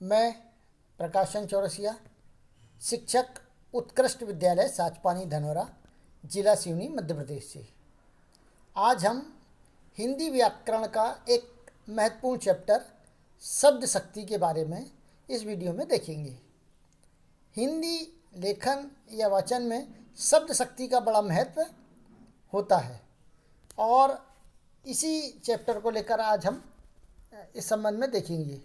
मैं प्रकाशन चौरसिया, शिक्षक उत्कृष्ट विद्यालय साचपानी धनोरा, जिला सिवनी, मध्य प्रदेश से। आज हम हिंदी व्याकरण का एक महत्वपूर्ण चैप्टर शब्द शक्ति के बारे में इस वीडियो में देखेंगे। हिंदी लेखन या वाचन में शब्द शक्ति का बड़ा महत्व होता है और इसी चैप्टर को लेकर आज हम इस संबंध में देखेंगे।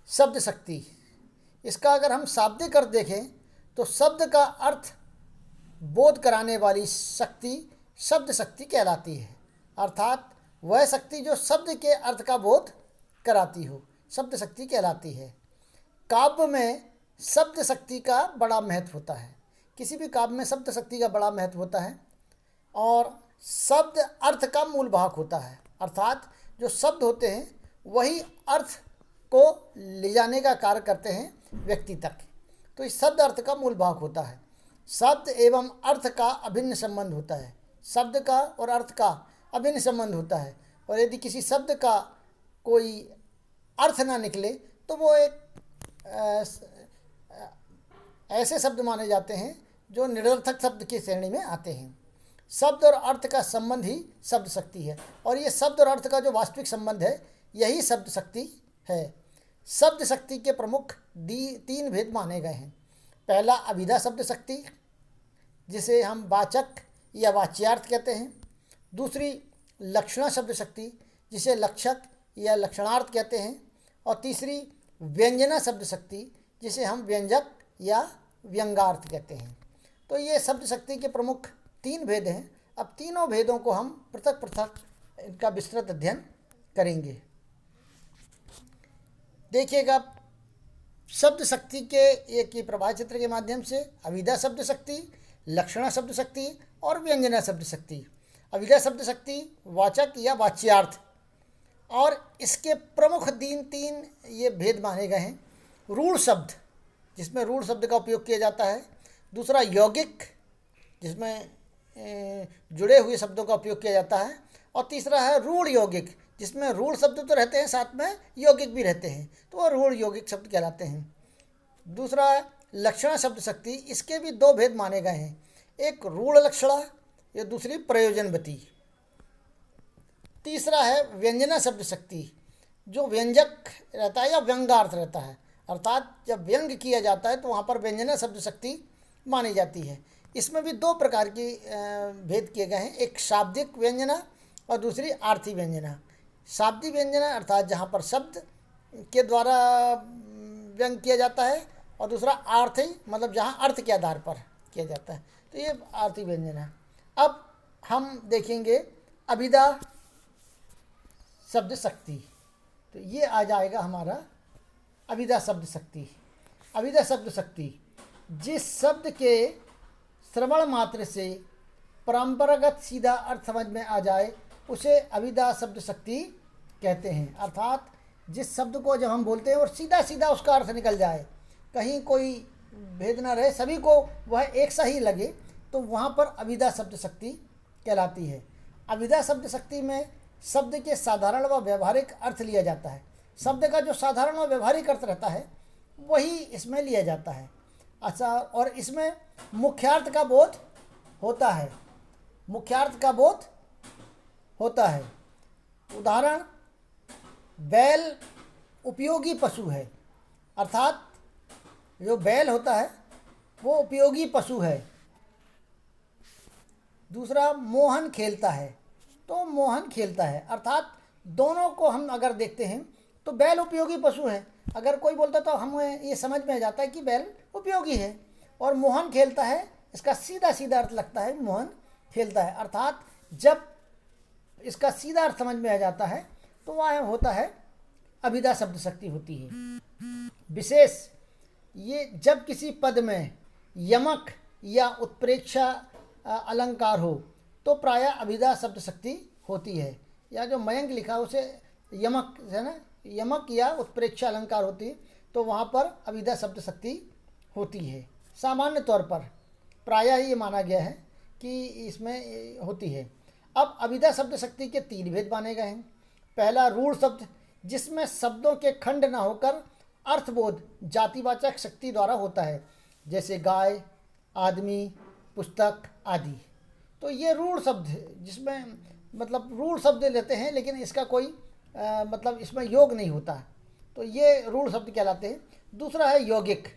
शब्द शक्ति, इसका अगर हम शाब्दिक अर्थ देखें तो शब्द का अर्थ बोध कराने वाली शक्ति शब्द शक्ति कहलाती है। अर्थात वह शक्ति जो शब्द के अर्थ का बोध कराती हो, शब्द शक्ति कहलाती है। काव्य में शब्द शक्ति का बड़ा महत्व होता है। किसी भी काव्य में शब्द शक्ति का बड़ा महत्व होता है और शब्द अर्थ का मूल भाग होता है। अर्थात जो शब्द होते हैं वही अर्थ को ले जाने का कार्य करते हैं व्यक्ति तक। तो इस शब्द अर्थ का मूल भाग होता है। शब्द एवं अर्थ का अभिन्न संबंध होता है। शब्द का और अर्थ का अभिन्न संबंध होता है और यदि किसी शब्द का कोई अर्थ ना निकले तो वो एक ऐसे शब्द माने जाते हैं जो निरर्थक शब्द की श्रेणी में आते हैं। शब्द और अर्थ का संबंध ही शब्द शक्ति है और ये शब्द और अर्थ का जो वास्तविक संबंध है यही शब्द शक्ति है। शब्द शक्ति के प्रमुख तीन भेद माने गए हैं। पहला अभिधा शब्द शक्ति, जिसे हम वाचक या वाच्यार्थ कहते हैं। दूसरी लक्षणा शब्द शक्ति, जिसे लक्षक या लक्षणार्थ कहते हैं। और तीसरी व्यंजना शब्द शक्ति, जिसे हम व्यंजक या व्यंगार्थ कहते हैं। तो ये शब्द शक्ति के प्रमुख तीन भेद हैं। अब तीनों भेदों को हम पृथक पृथक इनका विस्तृत अध्ययन करेंगे। देखिएगा, शब्द शक्ति के एक ही प्रवाह चित्र के माध्यम से अभिधा शब्द शक्ति, लक्षणा शब्द शक्ति और व्यंजना शब्द शक्ति। अभिधा शब्द शक्ति वाचक या वाच्यार्थ, और इसके प्रमुख तीन ये भेद माने गए हैं। रूढ़ शब्द, जिसमें रूढ़ शब्द का उपयोग किया जाता है। दूसरा यौगिक, जिसमें जुड़े हुए शब्दों का उपयोग किया जाता है। और तीसरा है रूढ़ यौगिक, जिसमें रूढ़ शब्द तो रहते हैं साथ में यौगिक भी रहते हैं, तो वो रूढ़ यौगिक शब्द कहलाते हैं। दूसरा है लक्षणा शब्द शक्ति, इसके भी दो भेद माने गए हैं। एक रूढ़ लक्षणा या दूसरी प्रयोजनवती। तीसरा है व्यंजना शब्द शक्ति, जो व्यंजक रहता है या व्यंगार्थ रहता है। अर्थात जब व्यंग किया जाता है तो वहाँ पर व्यंजना शब्द शक्ति मानी जाती है। इसमें भी दो प्रकार की भेद किए गए हैं। एक शाब्दिक व्यंजना और दूसरी आर्थी व्यंजना। शाब्दिक व्यंजना अर्थात जहाँ पर शब्द के द्वारा व्यंग किया जाता है, और दूसरा आर्थी मतलब जहाँ अर्थ के आधार पर किया जाता है, तो ये आर्थी व्यंजना है। अब हम देखेंगे अभिधा शब्द शक्ति। तो ये आ जाएगा हमारा अभिधा शब्द शक्ति। अभिधा शब्द शक्ति, जिस शब्द के श्रवण मात्र से परंपरागत सीधा अर्थ समझ में आ जाए उसे अभिधा शब्द शक्ति कहते हैं। अर्थात जिस शब्द को जब हम बोलते हैं और सीधा सीधा उसका अर्थ निकल जाए, कहीं कोई भेद न रहे, सभी को वह एक सा ही लगे, तो वहाँ पर अभिधा शब्द शक्ति कहलाती है। अभिधा शब्द शक्ति में शब्द के साधारण व व्यवहारिक अर्थ लिया जाता है। शब्द का जो साधारण व व्यवहारिक अर्थ रहता है वही इसमें लिया जाता है। अच्छा, और इसमें मुख्यार्थ का बोध होता है। मुख्यार्थ का बोध होता है। उदाहरण, बैल उपयोगी पशु है। अर्थात जो बैल होता है वो उपयोगी पशु है। दूसरा, मोहन खेलता है, तो मोहन खेलता है। अर्थात दोनों को हम अगर देखते हैं तो बैल उपयोगी पशु है। अगर कोई बोलता तो हमें ये समझ में आ जाता है कि बैल उपयोगी है, और मोहन खेलता है, इसका सीधा सीधा अर्थ लगता है मोहन खेलता है। अर्थात जब इसका सीधा अर्थ समझ में आ जाता है तो वह होता है अभिधा शब्द शक्ति होती है। विशेष, ये जब किसी पद में यमक या उत्प्रेक्षा अलंकार हो तो प्रायः अभिधा शब्द शक्ति होती है। या जो मयंक लिखा उसे यमक है ना, यमक या उत्प्रेक्षा अलंकार होती है, तो वहाँ पर अभिधा शब्द शक्ति होती है। सामान्य तौर पर प्रायः ये माना गया है कि इसमें होती है। अब अभिधा शब्द शक्ति के तीन भेद माने गए हैं। पहला रूढ़ शब्द, जिसमें शब्दों के खंड न होकर अर्थबोध जातिवाचक शक्ति द्वारा होता है, जैसे गाय, आदमी, पुस्तक आदि। तो ये रूढ़ शब्द है, जिसमें मतलब रूढ़ शब्द लेते हैं लेकिन इसका कोई मतलब इसमें योग नहीं होता है, तो ये रूढ़ शब्द कहलाते हैं। दूसरा है यौगिक।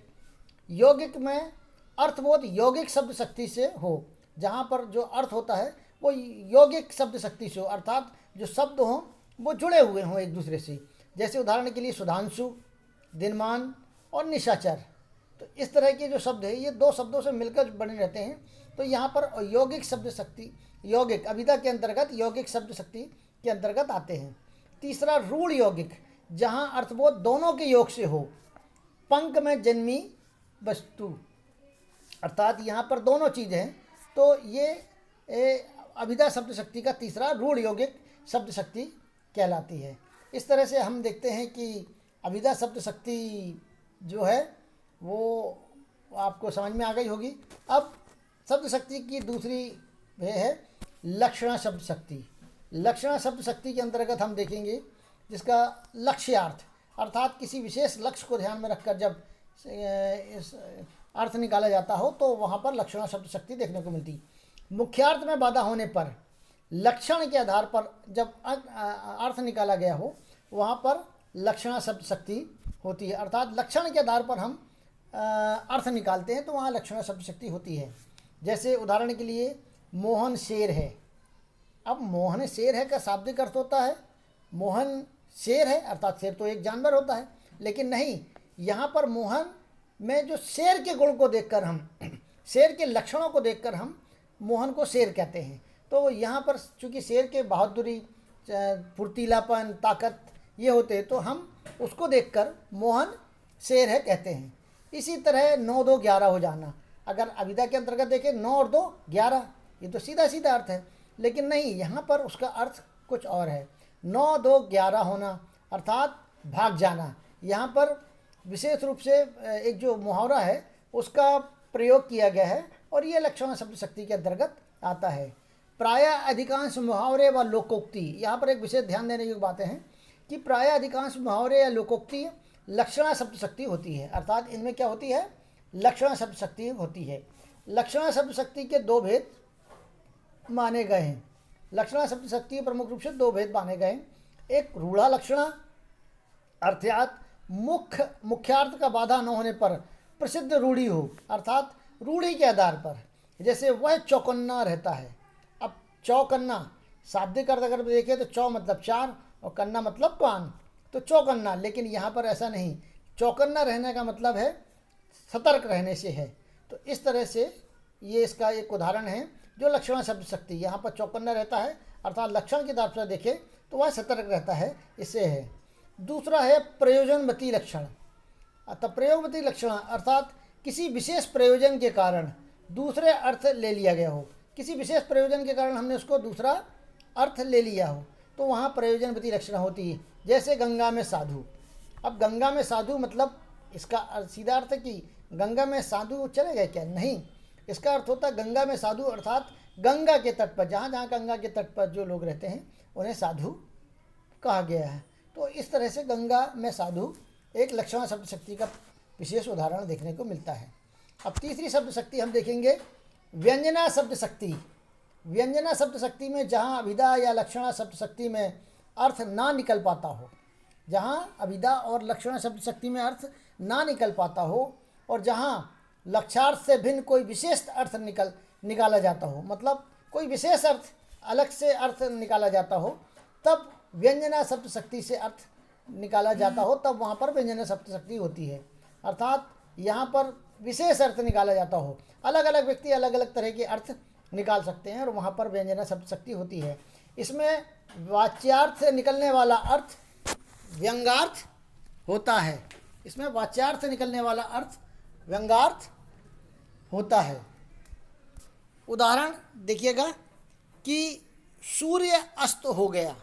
यौगिक में अर्थबोध यौगिक शब्द शक्ति से हो, जहाँ पर जो अर्थ होता है वो यौगिक शब्द शक्ति से हो, अर्थात जो शब्द हों वो जुड़े हुए हों एक दूसरे से। जैसे उदाहरण के लिए सुधांशु, दिनमान और निशाचर। तो इस तरह के जो शब्द है ये दो शब्दों से मिलकर बने रहते हैं। तो यहाँ पर यौगिक शब्द शक्ति, यौगिक अभिधा के अंतर्गत यौगिक शब्द शक्ति के अंतर्गत आते हैं। तीसरा रूढ़ यौगिक, जहाँ अर्थबोध दोनों के योग से हो। पंख में जन्मी वस्तु, अर्थात यहाँ पर दोनों चीज़ें हैं, तो ये अभिधा शब्द शक्ति का तीसरा रूढ़ यौगिक शब्द शक्ति कहलाती है। इस तरह से हम देखते हैं कि अभिधा शब्द शक्ति जो है वो आपको समझ में आ गई होगी। अब शब्द शक्ति की दूसरी वे है लक्षणा शब्द शक्ति। लक्षणा शब्द शक्ति के अंतर्गत हम देखेंगे जिसका लक्ष्यार्थ, अर्थात किसी विशेष लक्ष्य को ध्यान में रखकर जब इस अर्थ निकाला जाता हो तो वहाँ पर लक्षणा शब्द शक्ति देखने को मिलती। मुख्यार्थ में बाधा होने पर लक्षण के आधार पर जब अर्थ निकाला गया हो वहाँ पर लक्षणा शब्द शक्ति होती है, अर्थात लक्षण के आधार पर हम अर्थ निकालते हैं तो वहाँ लक्षणा शब्द शक्ति होती है। जैसे उदाहरण के लिए मोहन शेर है। अब मोहन शेर है का शाब्दिक अर्थ होता है मोहन शेर है, अर्थात शेर तो एक जानवर होता है, लेकिन नहीं, यहाँ पर मोहन में जो शेर के गुण को देखकर हम शेर के लक्षणों को देखकर हम मोहन को शेर कहते हैं। तो यहाँ पर चूँकि शेर के बहादुरी, फुर्तीलापन, ताकत ये होते हैं तो हम उसको देखकर मोहन शेर है कहते हैं। इसी तरह 9 2 11 हो जाना, अगर अभिधा के अंतर्गत देखें 9 और 2 11, ये तो सीधा सीधा अर्थ है, लेकिन नहीं, यहाँ पर उसका अर्थ कुछ और है। 9 2 11 होना अर्थात भाग जाना। यहाँ पर विशेष रूप से एक जो मुहावरा है उसका प्रयोग किया गया है और ये लक्षणा शब्द शक्ति के अंतर्गत आता है। प्रायः अधिकांश मुहावरे व लोकोक्ति, यहाँ पर एक विशेष ध्यान देने की बातें हैं कि प्रायः अधिकांश मुहावरे या लोकोक्ति लक्षणा शब्द शक्ति होती है, अर्थात इनमें क्या होती है, लक्षणा शब्द शक्ति होती है। लक्षणा शब्द शक्ति के दो भेद माने गए हैं। लक्षणा शब्द शक्ति प्रमुख रूप से दो भेद माने गए हैं। एक रूढ़ा लक्षणा, अर्थात मुख्यार्थ का बाधा न होने पर प्रसिद्ध रूढ़ी हो, अर्थात रूढ़ी के आधार पर, जैसे वह चौकन्ना रहता है। अब चौकन्ना शाब्दिक अर्थ अगर देखें तो चौ मतलब चार और कन्ना मतलब कान, तो चौकन्ना, लेकिन यहाँ पर ऐसा नहीं, चौकन्ना रहने का मतलब है सतर्क रहने से है। तो इस तरह से ये इसका एक उदाहरण है जो लक्षणा शब्द शक्ति, यहाँ पर चौकन्ना रहता है अर्थात लक्षण के आधार पर देखें तो वह सतर्क रहता है, इससे है। दूसरा है प्रयोजनवती लक्षण। अतः प्रयोगवती लक्षण अर्थात किसी विशेष प्रयोजन के कारण दूसरे अर्थ ले लिया गया हो, किसी विशेष प्रयोजन के कारण हमने उसको दूसरा अर्थ ले लिया हो तो वहाँ प्रयोजनवती लक्षण होती है। जैसे गंगा में साधु। अब गंगा में साधु मतलब इसका सीधा अर्थ है कि गंगा में साधु चले गए क्या, नहीं, इसका अर्थ होता है गंगा में साधु अर्थात गंगा के तट पर, जहाँ जहाँ गंगा के तट पर जो लोग रहते हैं उन्हें साधु कहा गया है। तो इस तरह से गंगा में साधु एक लक्षणा शब्द शक्ति का विशेष उदाहरण देखने को मिलता है। अब तीसरी शब्द शक्ति हम देखेंगे व्यंजना शब्द शक्ति। व्यंजना शब्द शक्ति में जहाँ अभिधा या लक्षणा शब्द शक्ति में अर्थ ना निकल पाता हो, जहाँ अभिधा और लक्षणा शब्द शक्ति में अर्थ ना निकल पाता हो और जहाँ लक्षार्थ से भिन्न कोई विशेष अर्थ निकाला जाता हो, मतलब कोई विशेष अर्थ अलग से अर्थ निकाला जाता हो, तब व्यंजना शब्द शक्ति से अर्थ निकाला जाता हो, तब वहाँ पर व्यंजना शब्द शक्ति होती है। अर्थात यहाँ पर विशेष अर्थ निकाला जाता हो, अलग अलग व्यक्ति अलग अलग तरह के अर्थ निकाल सकते हैं और वहाँ पर व्यंजना शब्द शक्ति होती है। इसमें वाच्यार्थ से निकलने वाला अर्थ व्यंग्यार्थ होता है। इसमें वाच्यार्थ से निकलने वाला अर्थ व्यंग्यार्थ होता है। उदाहरण देखिएगा कि सूर्य अस्त हो गया।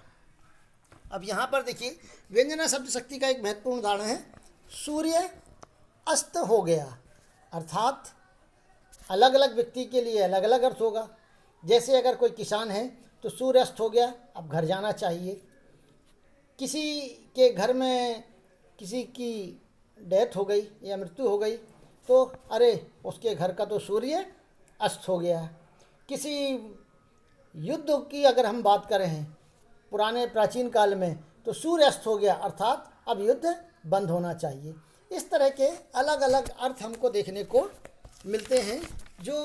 अब यहाँ पर देखिए व्यंजना शब्द शक्ति का एक महत्वपूर्ण उदाहरण है सूर्य अस्त हो गया, अर्थात अलग अलग व्यक्ति के लिए अलग अलग अर्थ होगा। जैसे अगर कोई किसान है तो सूर्य अस्त हो गया, अब घर जाना चाहिए। किसी के घर में किसी की डेथ हो गई या मृत्यु हो गई तो अरे उसके घर का तो सूर्य अस्त हो गया। किसी युद्ध की अगर हम बात करें हैं पुराने प्राचीन काल में तो सूर्य अस्त हो गया, अर्थात अब युद्ध बंद होना चाहिए। इस तरह के अलग अलग अर्थ हमको देखने को मिलते हैं जो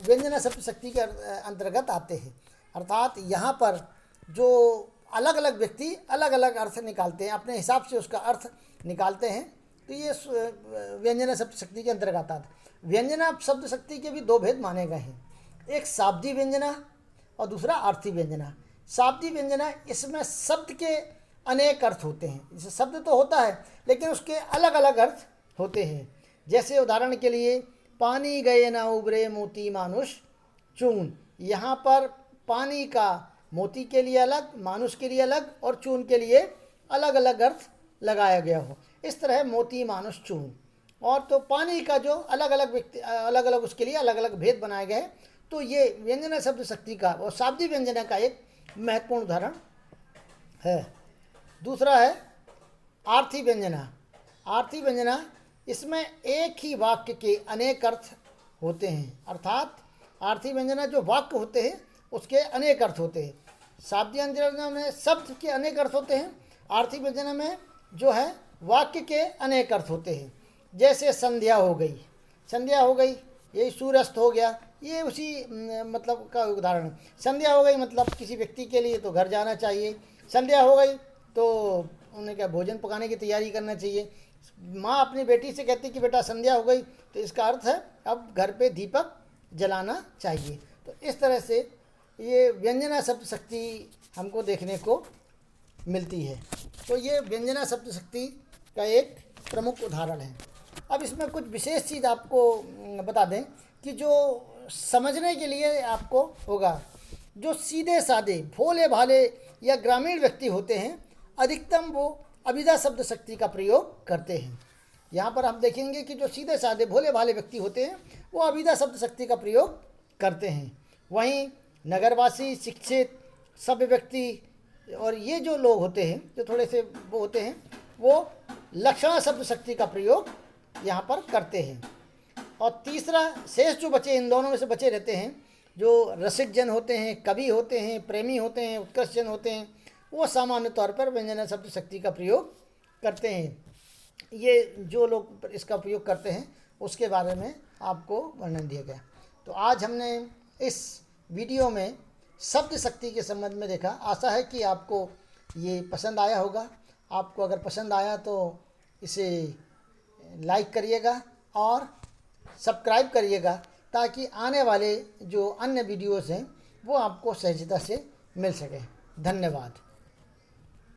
व्यंजना शब्द शक्ति के अंतर्गत आते हैं। अर्थात यहाँ पर जो अलग अलग व्यक्ति अलग अलग अर्थ निकालते हैं, अपने हिसाब से उसका अर्थ निकालते हैं, तो ये व्यंजना शब्द शक्ति के अंतर्गत आता है। व्यंजना शब्द शक्ति के भी दो भेद माने गए हैं, एक शाब्दी व्यंजना और दूसरा अर्थी व्यंजना। शाब्दी व्यंजना, इसमें शब्द के अनेक अर्थ होते हैं। जैसे शब्द तो होता है लेकिन उसके अलग अलग अर्थ होते हैं। जैसे उदाहरण के लिए पानी गए ना उबरे मोती मानुष चून, यहाँ पर पानी का मोती के लिए अलग, मानुष के लिए अलग और चून के लिए अलग अलग अर्थ लगाया गया हो। इस तरह मोती मानुष चून, और तो पानी का जो अलग अलग व्यक्ति अलग अलग उसके लिए अलग अलग भेद बनाए गए। तो ये व्यंजना शब्द शक्ति का और शाब्दी व्यंजना का एक महत्वपूर्ण उदाहरण है। दूसरा है आर्थी व्यंजना। आर्थी व्यंजना, इसमें एक ही वाक्य के अनेक अर्थ होते हैं। अर्थात आर्थी व्यंजना जो वाक्य होते हैं उसके अनेक अर्थ होते हैं। शाब्दी व्यंजना में शब्द के अनेक अर्थ होते हैं, आर्थी व्यंजना में जो है वाक्य के अनेक अर्थ होते हैं। जैसे संध्या हो गई, संध्या हो गई, यही सूर्यास्त हो गया, ये उसी मतलब का उदाहरण है। संध्या हो गई मतलब किसी व्यक्ति के लिए तो घर जाना चाहिए, संध्या हो गई तो उन्हें क्या भोजन पकाने की तैयारी करना चाहिए। माँ अपनी बेटी से कहती कि बेटा संध्या हो गई, तो इसका अर्थ है अब घर पे दीपक जलाना चाहिए। तो इस तरह से ये व्यंजना शब्द शक्ति हमको देखने को मिलती है। तो ये व्यंजना शब्द शक्ति का एक प्रमुख उदाहरण है। अब इसमें कुछ विशेष चीज़ आपको बता दें कि जो समझने के लिए आपको होगा, जो सीधे साधे भोले भाले या ग्रामीण व्यक्ति होते हैं अधिकतम वो अभिधा शब्द शक्ति का प्रयोग करते हैं। यहाँ पर हम देखेंगे कि जो सीधे साधे भोले भाले व्यक्ति होते हैं वो अभिधा शब्द शक्ति का प्रयोग करते हैं। वहीं नगरवासी, शिक्षित, सभ्य व्यक्ति और ये जो लोग होते हैं जो थोड़े से वो होते हैं वो लक्षणा शब्द शक्ति का प्रयोग यहाँ पर करते हैं। और तीसरा शेष जो बचे, इन दोनों में से बचे रहते हैं, जो रसिक जन होते हैं, कवि होते हैं, प्रेमी होते हैं, उत्कृष्ट जन होते हैं, वो सामान्य तौर पर व्यंजना शब्द शक्ति का प्रयोग करते हैं। ये जो लोग इसका प्रयोग करते हैं उसके बारे में आपको वर्णन दिया गया। तो आज हमने इस वीडियो में शब्द शक्ति के संबंध में देखा। आशा है कि आपको ये पसंद आया होगा। आपको अगर पसंद आया तो इसे लाइक करिएगा और सब्सक्राइब करिएगा ताकि आने वाले जो अन्य वीडियोस हैं वो आपको सहजता से मिल सके। धन्यवाद।